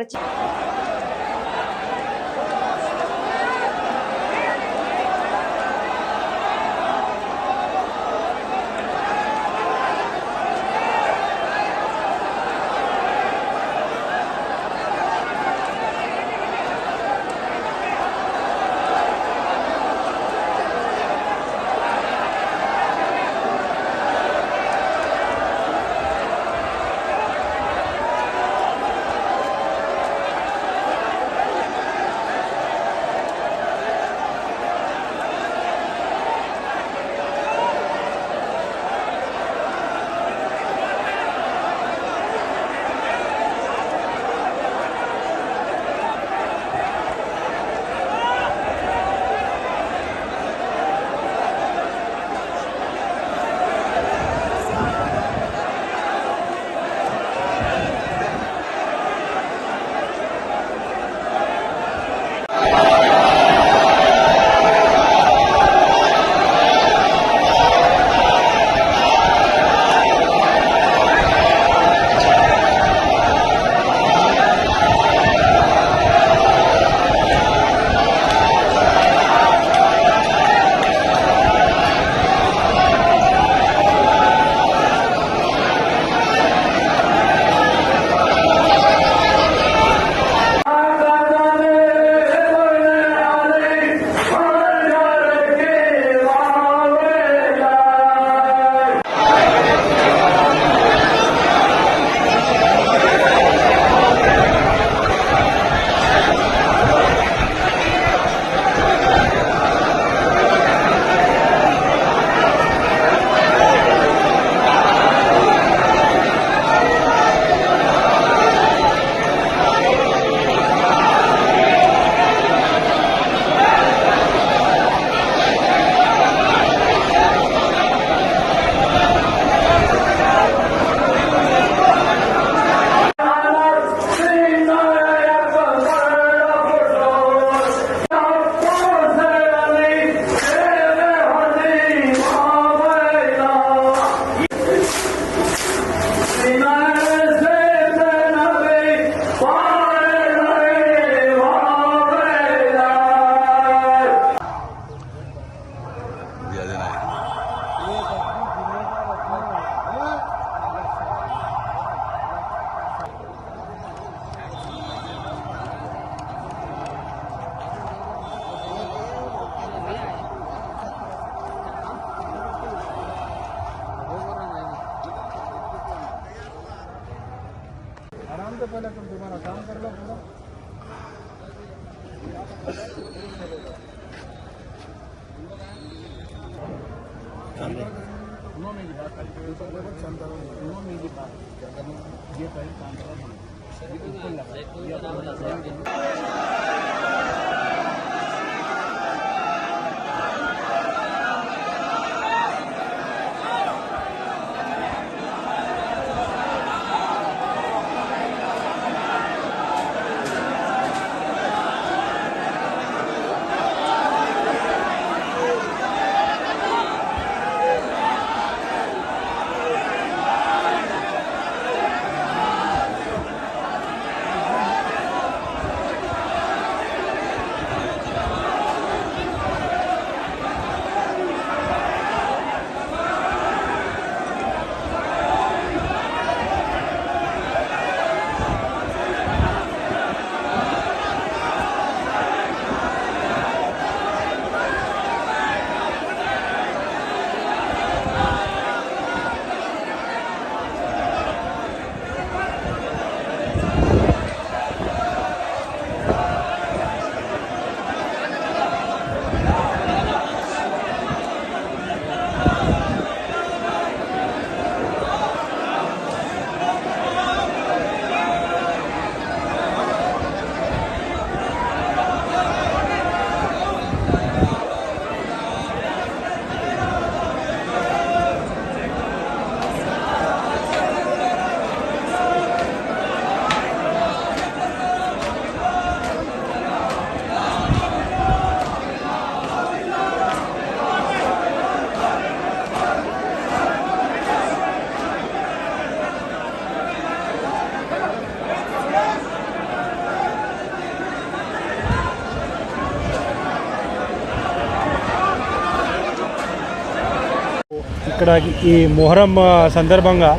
[SPEAKER 6] ఇక్కడ ఈ మొహరం సందర్భంగా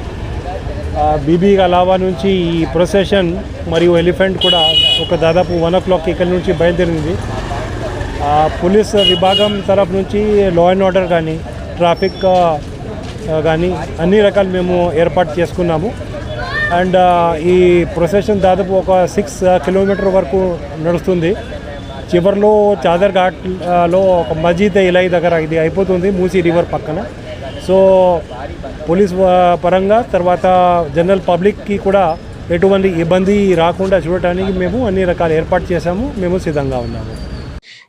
[SPEAKER 6] బీబీ అలావా నుంచి ఈ ప్రొసెషన్ మరియు ఎలిఫెంట్ కూడా ఒక దాదాపు 1 o'clock ఇక్కడ నుంచి బయలుదేరింది. పోలీస్ విభాగం తరఫు నుంచి లా అండ్ ఆర్డర్ కానీ ట్రాఫిక్ కానీ అన్ని రకాలు మేము ఏర్పాటు చేసుకున్నాము. అండ్ ఈ ప్రొసెషన్ దాదాపు ఒక 6 kilometers వరకు నడుస్తుంది. చివరిలో చాదర్ ఘాట్లో ఒక మస్జిద్ ఇలాయి దగ్గర ఇది అయిపోతుంది, మూసీ రివర్ పక్కన. సో పోలీస్ పరంగా తర్వాత జనరల్ పబ్లిక్కి కూడా ఎటువంటి ఇబ్బంది రాకుండా చూడటానికి మేము అన్ని రకాల ఏర్పాటు చేశాము. మేము సిద్ధంగా ఉన్నాము.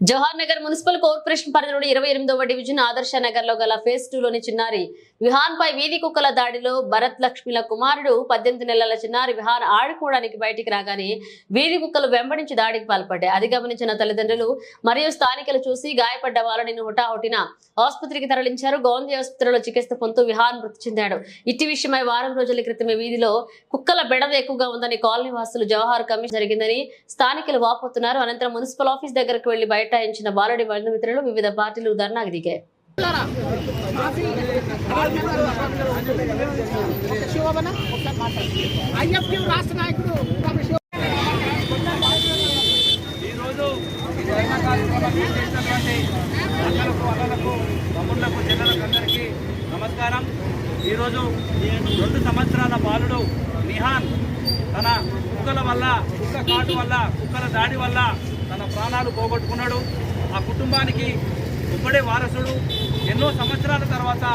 [SPEAKER 1] జవహర్ నగర్ మున్సిపల్ కార్పొరేషన్ పరిధిలోని 28వ డివిజన్ ఆదర్శ నగర్ లో గల ఫేజ్ 2 లోని చిన్నారి విహాన్ పై వీధి కుక్కల దాడిలో భరత్ లక్ష్మిల కుమారుడు 18 నెలల చిన్నారి విహాన్ ఆడుకోవడానికి బయటికి రాగానే వీధి కుక్కలు వెంబడించి దాడికి పాల్పడ్డాయి. అది గమనించిన తల్లిదండ్రులు మరియు స్థానికులు చూసి గాయపడ్డ వాళ్ళని హుటాహుటిన ఆసుపత్రికి తరలించారు. గౌందీ ఆసుపత్రిలో చికిత్స పొందుతూ విహాన్ మృతి చెందాడు. ఇట్టి విషయమై వారం రోజుల క్రితమే వీధిలో కుక్కల బెడద ఎక్కువగా ఉందని కాలనీ వాసులు జవహర్ కమిషన్ జరిగిందని స్థానికులు వాపోతున్నారు. అనంతరం మున్సిపల్ ఆఫీస్ దగ్గరకు వెళ్లి బైఠాయించిన బాలుడి బంధుమిత్రులు వివిధ పార్టీలు ధర్నాకు దిగాయి.
[SPEAKER 3] నమస్కారం. ఈరోజు 2 సంవత్సరాల బాలుడు నిహాన్ తన కుక్కల వల్ల, కుక్క కాటు వల్ల, కుక్కల దాడి వల్ల తన ప్రాణాలు పోగొట్టుకున్నాడు. ఆ కుటుంబానికి ఒక్కడే వారసుడు. ఎన్నో సంవత్సరాల తర్వాత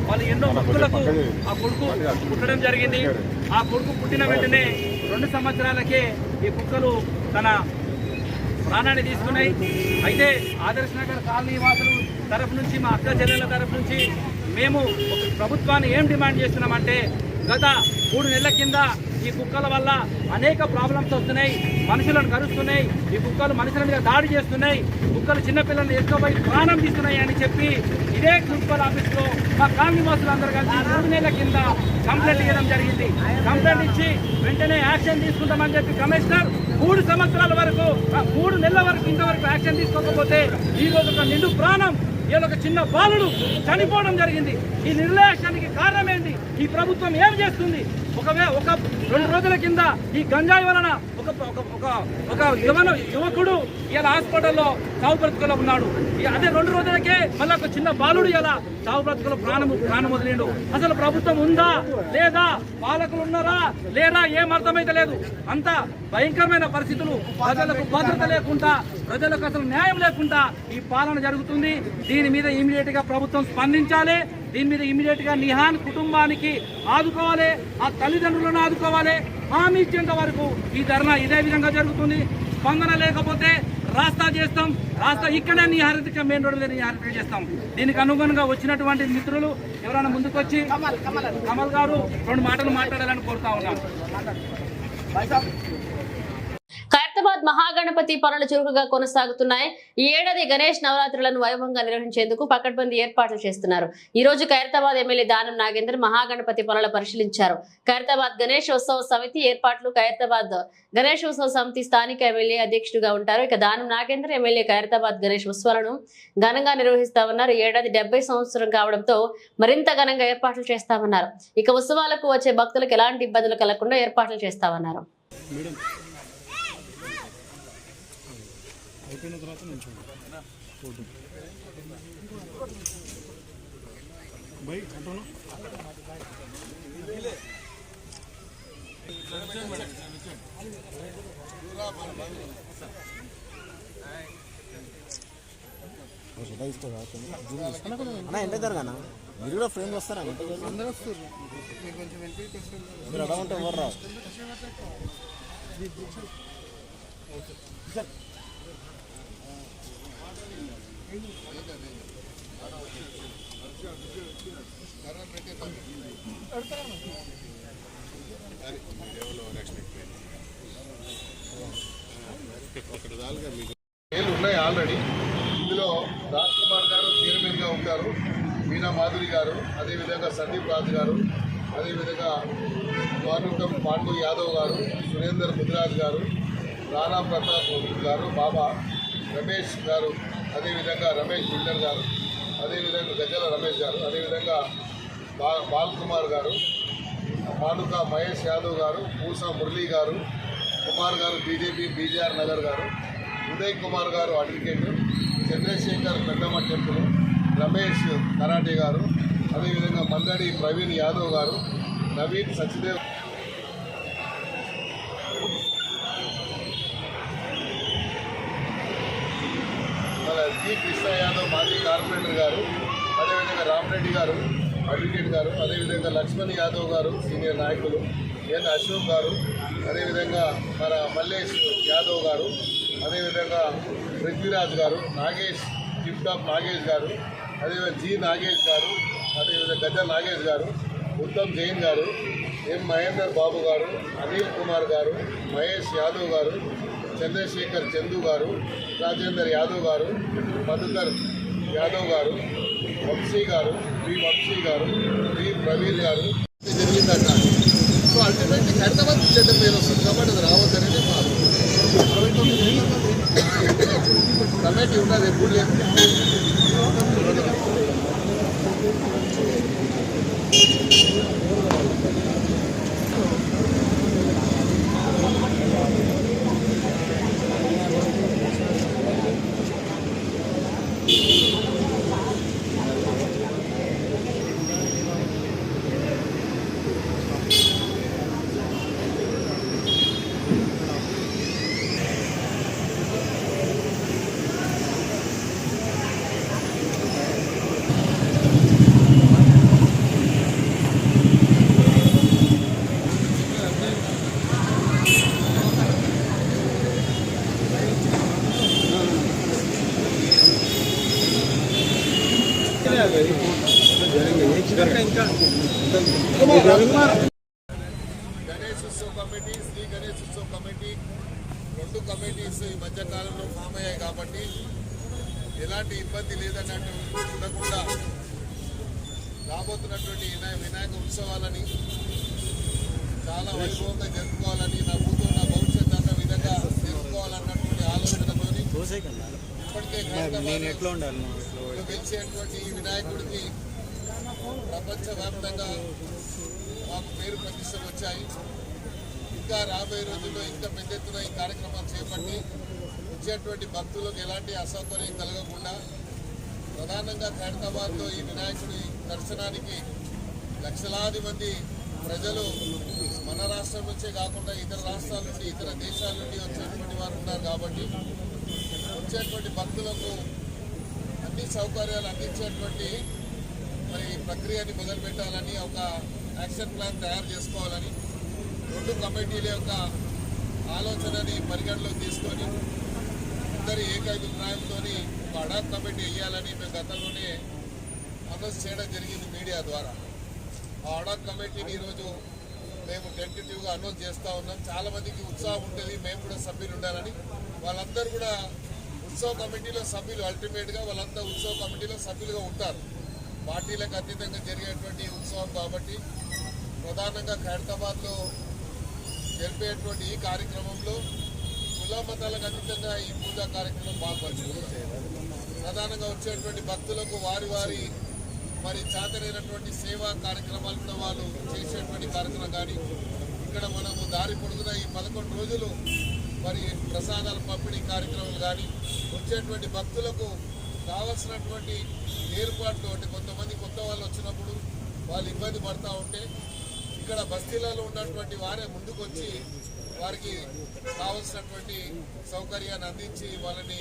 [SPEAKER 3] వాళ్ళు ఎన్నో హక్కులకు ఆ కొడుకు పుట్టడం జరిగింది. ఆ కొడుకు పుట్టిన వెంటనే 2 సంవత్సరాలకే ఈ కుక్కలు తన ప్రాణాన్ని తీసుకున్నాయి. అయితే ఆదర్శ నగర్ కాలనీ వాసులు తరఫు నుంచి, మా అక్క చెల్లెల తరఫు నుంచి మేము ప్రభుత్వాన్ని ఏం డిమాండ్ చేస్తున్నామంటే, గత 3 నెలల కింద ఈ కుక్కల వల్ల అనేక ప్రాబ్లమ్స్ వస్తున్నాయి. మనుషులను కరుస్తున్నాయి. ఈ కుక్కలు మనుషుల మీద దాడి చేస్తున్నాయి. కుక్కలు చిన్నపిల్లల్ని ఎత్తుకుపోయి ప్రాణం తీస్తున్నాయి అని చెప్పి ఇదే మున్సిపల్ ఆఫీస్లో మా కాలనీ వాసులందరూ కలిసి 3 నెలల కింద కంప్లైంట్ ఇవ్వడం జరిగింది. కంప్లైంట్ ఇచ్చి వెంటనే యాక్షన్ తీసుకుంటామని చెప్పి కమిషనర్ 3 సంవత్సరాల వరకు, 3 నెలల వరకు ఇంతవరకు యాక్షన్ తీసుకోకపోతే ఈరోజు ఒక నిండు ప్రాణం, ఏదో ఒక చిన్న బాలుడు చనిపోవడం జరిగింది. ఈ నిర్లక్ష్యానికి కారణం ఏంటి? ఈ ప్రభుత్వం ఏం చేస్తుంది? ఒక 2 రోజుల కింద ఈ గంజాయి వలన ఒక యువకుడు ఇలా హాస్పిటల్లో చావు బ్రతుకులో ఉన్నాడు. అదే 2 రోజులకే మళ్ళీ ఒక చిన్న బాలుడు ఇలా చావు బ్రతుకులో ప్రాణం వదిలేడు. అసలు ప్రభుత్వం ఉందా లేదా, పాలకులు ఉన్నారా లేదా, ఏం అర్థమైతే లేదు. అంత భయంకరమైన పరిస్థితులు, ప్రజలకు భద్రత లేకుండా, ప్రజలకు అసలు న్యాయం లేకుండా ఈ పాలన జరుగుతుంది. దీని మీద ఇమీడియట్ గా ప్రభుత్వం స్పందించాలి. దీని మీద ఇమీడియట్ గా నిహాన్ కుటుంబానికి ఆదుకోవాలి, ఆ తల్లిదండ్రులను ఆదుకోవాలి. హామీ ఇచ్చేంత వరకు ఈ ధర్నా ఇదే విధంగా జరుగుతుంది. స్పందన లేకపోతే రాస్తా చేస్తాం. రాస్తా ఇక్కడే నిహారిత మెయిన్ రోడ్డు నిహారిత చేస్తాం. దీనికి అనుగుణంగా వచ్చినటువంటి మిత్రులు ఎవరైనా ముందుకొచ్చి కమల్ గారు 2 మాటలు మాట్లాడాలని కోరుతా ఉన్నాం.
[SPEAKER 1] ఖైరతాబాద్ మహాగణపతి పనులు చురుకుగా కొనసాగుతున్నాయి. ఈ ఏడాది గణేష్ నవరాత్రులను వైభవంగా నిర్వహించేందుకు పకడ్బందీ ఏర్పాట్లు చేస్తున్నారు. ఈ రోజు ఖైరతాబాద్ ఎమ్మెల్యే దానం నాగేందర్ మహాగణపతి పనులు పరిశీలించారు. ఖైరతాబాద్ గణేశోత్సవ సమితి ఏర్పాట్లు. ఖైరతాబాద్ గణేశోత్సవ సమితి స్థానిక ఎమ్మెల్యే అధ్యక్షుడిగా ఉంటారు. ఇక దానం నాగేందర్ ఎమ్మెల్యే ఖైరతాబాద్ గణేష్ ఉత్సవాలను ఘనంగా నిర్వహిస్తామన్నారు. ఏడాది 70 సంవత్సరం కావడంతో మరింత ఘనంగా ఏర్పాట్లు చేస్తామన్నారు. ఇక ఉత్సవాలకు వచ్చే భక్తులకు ఎలాంటి ఇబ్బందులు కలగకుండా ఏర్పాట్లు చేస్తామన్నారు.
[SPEAKER 6] అయిపోయిన తర్వాత నుంచి ఫోటో బై అంటాను.
[SPEAKER 10] అన్న ఎంత జరగానా మీరు కూడా ఫ్రేమ్ వస్తారా? అందరూ వస్తారు. మీరు అలా ఉంటే ఎవరు రా?
[SPEAKER 2] ఉన్నాయి ఆల్రెడీ. ఇందులో రాజ్ కుమార్ గారు చైర్మన్గా ఉంటారు, మీనా మాధురి గారు, అదేవిధంగా సందీప్ రాజు గారు, అదేవిధంగా మానుకం పాండు యాదవ్ గారు, సురేందర్ ముదిరాజ్ గారు, రాణా ప్రతాప్ గారు, బాబా రమేష్ గారు, అదేవిధంగా రమేష్ బిల్డర్ గారు, అదేవిధంగా గజల రమేష్ గారు, అదేవిధంగా బాల్ కుమార్ గారు, మానుక మహేష్ యాదవ్ గారు, పూసా మురళీ గారు, కుమార్ గారు బీజేపీ బీజేఆర్ నగర్ గారు, ఉదయ్ కుమార్ గారు అడ్వకేట్, చంద్రశేఖర్ పెద్దమ్మ టెంపుల్, రమేష్ కరాటే గారు, అదేవిధంగా మందడి ప్రవీణ్ యాదవ్ గారు, నవీన్ సచిదేవ్, జి కృష్ణ యాదవ్ మాజీ కార్పొరేటర్ గారు, అదేవిధంగా రామరెడ్డి గారు అడ్వకేట్ గారు, అదేవిధంగా లక్ష్మణ్ యాదవ్ గారు సీనియర్ నాయకులు, ఎన్ అశోక్ గారు, అదేవిధంగా మన మల్లేష్ యాదవ్ గారు, అదేవిధంగా పృథ్వీరాజ్ గారు, నాగేష్ టిప్ టాప్ నాగేష్ గారు, అదేవిధంగా జి నాగేష్ గారు, అదేవిధంగా గజ నాగేష్ గారు, ఉత్తమ్ జైన్ గారు, ఎం మహేందర్ బాబు గారు, అనిల్ కుమార్ గారు, మహేష్ యాదవ్ గారు, చంద్రశేఖర్ చందు గారు, రాజేందర్ యాదవ్ గారు, మధుకర్ యాదవ్ గారు, వంశీ గారు, వి వంశీ గారు, వి ప్రవీణ్ గారు జరిగిందట. సో అల్టిమేట్లీ ఖైరతాబాద్ చెడ్డ పేరు వస్తుంది కాబట్టి అది రావద్దనేది మా కమిటీ ఉన్నది ఎప్పుడు లేదు. Ganesh Utsav committee, Shri Ganesh Utsav committee 2 committees ఈ మధ్యకాలంలో ఫామ్ అయ్యాయి కాబట్టి ఎలాంటి ఇబ్బంది లేదన్నట్టు ఉండకుండా రాబోతున్నటువంటి వినాయక ఉత్సవాలని చాలా వైభవంగా జరుపుకోవాలని, నా కూతురు నా భవిష్యత్ అన్న విధంగా జరుపుకోవాలన్నటువంటి ఆలోచనతో ఇప్పటికే గెలిచేటువంటి ఈ వినాయకుడికి ప్రపంచవ్యాప్తంగా మాకు పేరు ప్రతిష్టలు వచ్చాయి. ఇంకా రాబోయే రోజుల్లో ఇంకా పెద్ద ఎత్తున ఈ కార్యక్రమాలు చేపట్టి వచ్చేటువంటి భక్తులకు ఎలాంటి అసౌకర్యం కలగకుండా ప్రధానంగా ఖైరతాబాద్లో ఈ వినాయకుడి దర్శనానికి లక్షలాది మంది ప్రజలు మన రాష్ట్రం నుంచే కాకుండా ఇతర రాష్ట్రాల నుండి ఇతర దేశాల నుండి వచ్చేటువంటి వారు ఉన్నారు కాబట్టి వచ్చేటువంటి భక్తులకు అన్ని సౌకర్యాలు అందించేటువంటి మరి ప్రక్రియని మొదలుపెట్టాలని ఒక యాక్షన్ ప్లాన్ తయారు చేసుకోవాలని 2 కమిటీల యొక్క ఆలోచనని పరిగణలోకి తీసుకొని అందరి ఏకాభిప్రాయంతో ఒక అడాక్ కమిటీ వేయాలని మేము గతంలోనే అనౌన్స్ చేయడం జరిగింది మీడియా ద్వారా. ఆ అడాక్ కమిటీని ఈరోజు మేము టెంటేటివ్గా అనౌన్స్ చేస్తూ ఉన్నాం. చాలామందికి ఉత్సాహం ఉంటుంది, మేము కూడా సభ్యులు ఉండాలని. వాళ్ళందరూ కూడా ఉత్సవ కమిటీలో సభ్యులు, అల్టిమేట్గా వాళ్ళంతా ఉత్సవ కమిటీలో సభ్యులుగా ఉంటారు. పార్టీలకు అతీతంగా జరిగేటువంటి ఉత్సవం కాబట్టి ప్రధానంగా ఖైరతాబాద్లో జరిపేటువంటి ఈ కార్యక్రమంలో కుల మతాలకు అతీతంగా ఈ పూజా కార్యక్రమం పాల్పంచుకుంటారు. ప్రధానంగా వచ్చేటువంటి భక్తులకు వారి వారి మరి చాతరైనటువంటి సేవా కార్యక్రమాలు కూడా వాళ్ళు చేసేటువంటి కార్యక్రమం కానీ ఇక్కడ మనము దారి పొడుగున ఈ 11 రోజులు మరి ప్రసాదాల పంపిణీ కార్యక్రమాలు కానీ వచ్చేటువంటి భక్తులకు కావాల్సినటువంటి ఏర్పాట్లు అంటే కొంతమంది కొత్త వాళ్ళు వచ్చినప్పుడు వాళ్ళు ఇబ్బంది పడుతూ ఉంటే ఇక్కడ బస్తీలలో ఉన్నటువంటి వారే ముందుకు వచ్చి వారికి కావలసినటువంటి సౌకర్యాన్ని అందించి వాళ్ళని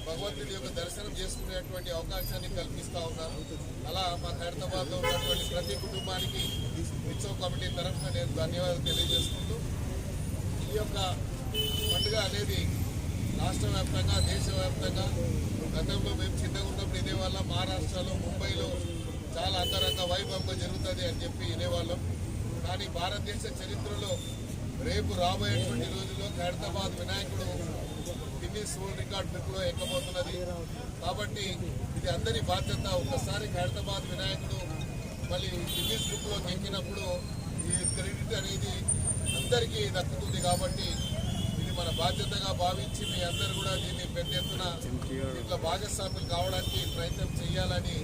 [SPEAKER 2] భగవంతుడి యొక్క దర్శనం చేసుకునేటువంటి అవకాశాన్ని కల్పిస్తూ ఉన్నారు. అలా మా ఖైరతాబాద్లో ఉన్నటువంటి ప్రతి కుటుంబానికి ఉత్సవ కమిటీ తరఫున నేను ధన్యవాదాలు తెలియజేసుకుంటూ ఈ యొక్క పండుగ అనేది రాష్ట్ర వ్యాప్తంగా దేశవ్యాప్తంగా గతంలో మేము చిన్నగా ఉన్నప్పుడు ఇదేవాళ్ళ మహారాష్ట్రలో ముంబైలో చాలా అంగరంగ వైభవంగా జరుగుతుంది అని చెప్పి వినేవాళ్ళం. కానీ భారతదేశ చరిత్రలో రేపు రాబోయేటువంటి రోజుల్లో ఖైరతాబాద్ వినాయకుడు గిన్నీస్ వరల్డ్ రికార్డ్ బుక్లో ఎక్కబోతున్నది. కాబట్టి ఇది అందరి బాధ్యత. ఒకసారి ఖైరతాబాద్ వినాయకుడు మళ్ళీ గిన్నీస్ బుక్లోకి ఎక్కినప్పుడు ఈ క్రెడిట్ అనేది అందరికీ దక్కుతుంది. కాబట్టి ఇది మన బాధ్యతగా భావించి మీ అందరూ కూడా దీన్ని పెద్ద ఎత్తున ఇట్లా భాగస్వాములు కావడానికి ప్రయత్నం చేయాలని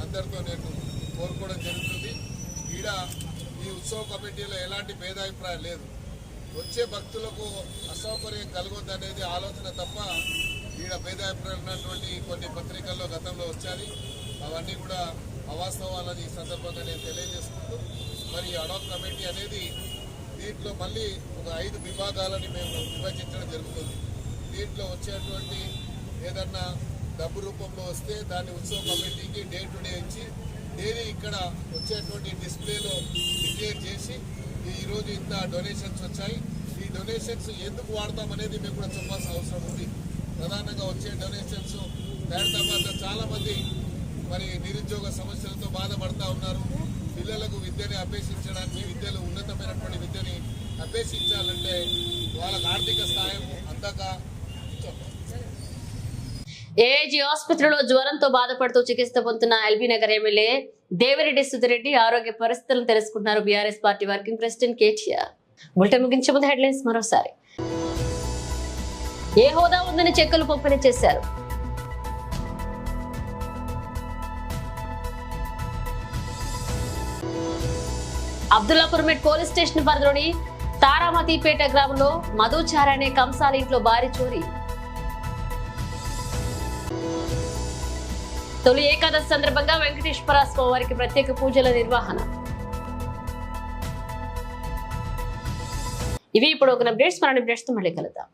[SPEAKER 2] అందరితో నేను కోరుకోవడం జరుగుతుంది. ఈడ ఈ ఉత్సవ కమిటీలో ఎలాంటి భేదాభిప్రాయం లేదు. వచ్చే భక్తులకు అసౌకర్యం కలగొద్దు అనేది ఆలోచన తప్ప ఈడ భేదాభిప్రాయాలు ఉన్నటువంటి కొన్ని పత్రికల్లో గతంలో వచ్చాయి. అవన్నీ కూడా అవాస్తవాలని ఈ సందర్భంగా నేను తెలియజేసుకుంటూ మరి అడాక్ కమిటీ అనేది దీంట్లో మళ్ళీ ఒక 5 విభాగాలని మేము విభజించడం జరుగుతుంది. దీంట్లో వచ్చేటువంటి ఏదన్నా డబ్బు రూపంలో వస్తే దాన్ని ఉత్సవ కమిటీకి డే టు డే ఇచ్చి డైలీ ఇక్కడ వచ్చేటువంటి డిస్ప్లేలో డిక్లేర్ చేసి ఈరోజు ఇంత డొనేషన్స్ వచ్చాయి, ఈ డొనేషన్స్ ఎందుకు వాడతామనేది మేము కూడా చెప్పాల్సిన అవసరం ఉంది. ప్రధానంగా వచ్చే డొనేషన్స్ ఖైరతాబాద్లో చాలామంది మరి నిరుద్యోగ సమస్యలతో బాధపడుతూ ఉన్నారు. పిల్లలకు విద్యని అభ్యసించడానికి విద్యలో ఉన్నతమైనటువంటి విద్యని అభ్యసించాలంటే వాళ్ళకు ఆర్థిక సాయం అందక
[SPEAKER 1] ఏఐజీ ఆసుపత్రిలో జ్వరంతో బాధపడుతూ చికిత్స పొందుతున్న ఎల్బీ నగర్ ఎమ్మెల్యే దేవిరెడ్డి సుధిరెడ్డి ఆరోగ్య పరిస్థితులను తెలుసుకుంటున్నారు BRS party working president KTR. Bulletin ముగించే ముందు హెడ్లైన్స్ మరోసారి. ఏ హోదా ఉందని చెక్కులు పంపిణీ చేశారు. అబ్దుల్లాపూర్మెట్ పోలీస్ స్టేషన్ పరిధిలోని తారామతిపేట గ్రామంలో మధుచార అనే కంసాల ఇంట్లో భారీ చోరీ. తొలి ఏకాదశి సందర్భంగా వెంకటేశ్వర స్వామివారికి ప్రత్యేక పూజల నిర్వహణ. ఇవి ఇప్పుడు ఒక అప్డేట్స్. మన అప్డేట్స్ తో మళ్ళీ కలుద్దాం.